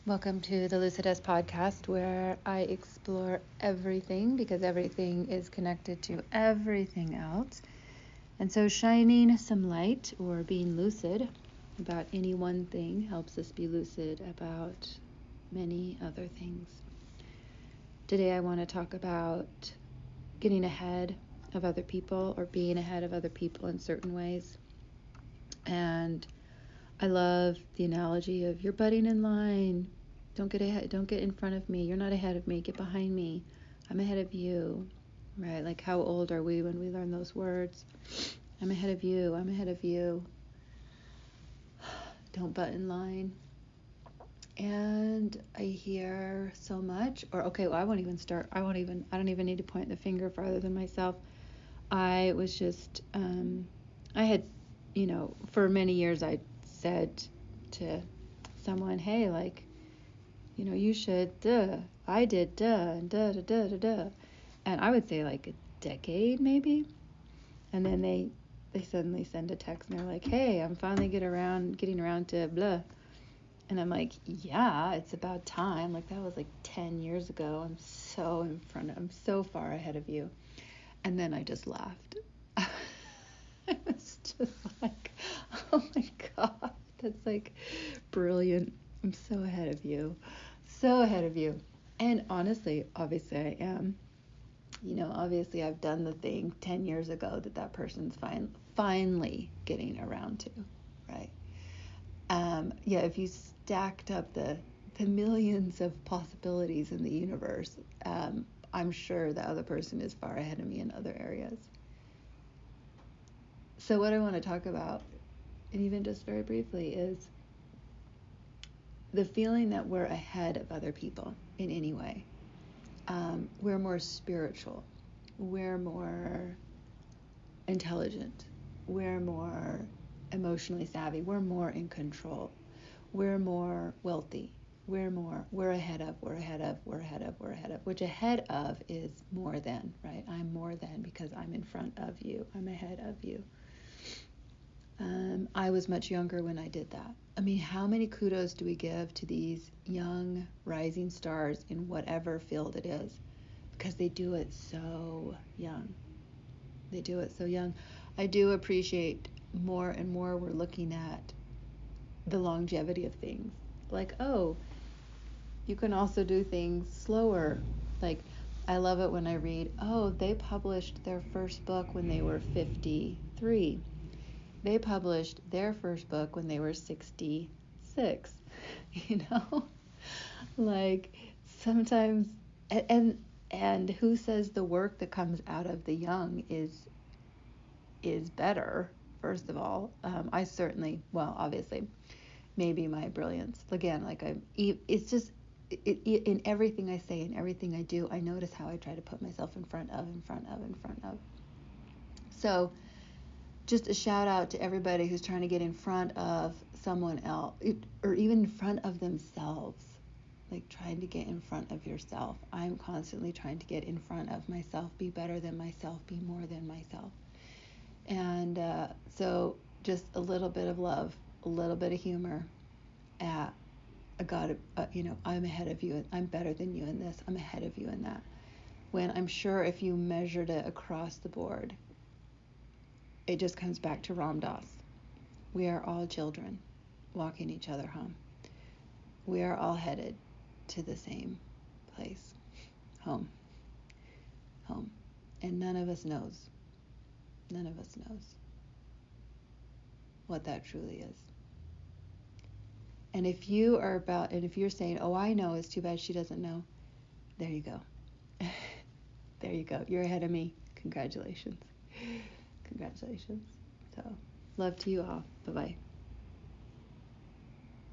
Welcome to the Lucidess podcast, where I explore everything because everything is connected to everything else. And so shining some light or being lucid about any one thing helps us be lucid about many other things. Today I want to talk about getting ahead of other people or being ahead of other people in certain ways. And I love the analogy of you're butting in line. Don't get ahead. Don't get in front of me. You're not ahead of me. Get behind me. I'm ahead of you. Right? Like, how old are we when we learn those words? I'm ahead of you. I'm ahead of you. Don't butt in line. And I hear so much. I won't even start. I don't even need to point the finger farther than myself. I was just, I had, for many years I said to someone, hey, like, you should, I did, and And I would say like a decade maybe. And then they suddenly send a text and they're like, hey, I'm finally getting around to blah. And I'm like, yeah, it's about time. Like, that was like 10 years ago. I'm so far ahead of you. And then I just laughed. I was just like, oh my God, that's like brilliant. I'm so ahead of you. So ahead of you. And honestly, obviously I am. Obviously I've done the thing 10 years ago that person's finally getting around to, right? If you stacked up the millions of possibilities in the universe, I'm sure the other person is far ahead of me in other areas. So what I want to talk about, and even just very briefly, is the feeling that we're ahead of other people in any way. We're more spiritual. We're more intelligent. We're more emotionally savvy. We're more in control. We're more wealthy. We're ahead of, which ahead of is more than, right? I'm more than because I'm in front of you. I'm ahead of you. I was much younger when I did that. I mean, how many kudos do we give to these young rising stars in whatever field it is? Because they do it so young. They do it so young. I do appreciate more and more we're looking at the longevity of things. Like, oh, you can also do things slower. Like, I love it when I read, oh, they published their first book when they were 53. They published their first book when they were 66, like sometimes, and who says the work that comes out of the young is better? First of all, I certainly, well, obviously, maybe my brilliance, again, like it's just, in everything I say, in everything I do, I notice how I try to put myself in front of. So, just a shout out to everybody who's trying to get in front of someone else, or even in front of themselves, like trying to get in front of yourself. I'm constantly trying to get in front of myself, be better than myself, be more than myself. And so just a little bit of love, a little bit of humor. I'm ahead of you. I'm better than you in this. I'm ahead of you in that. When I'm sure if you measured it across the board, it just comes back to Ram Dass. We are all children walking each other home. We are all headed to the same place, home. And none of us knows what that truly is. And if you're saying, oh, I know, it's too bad she doesn't know, there you go. There you go. You're ahead of me. Congratulations. So, love to you all. Bye-bye.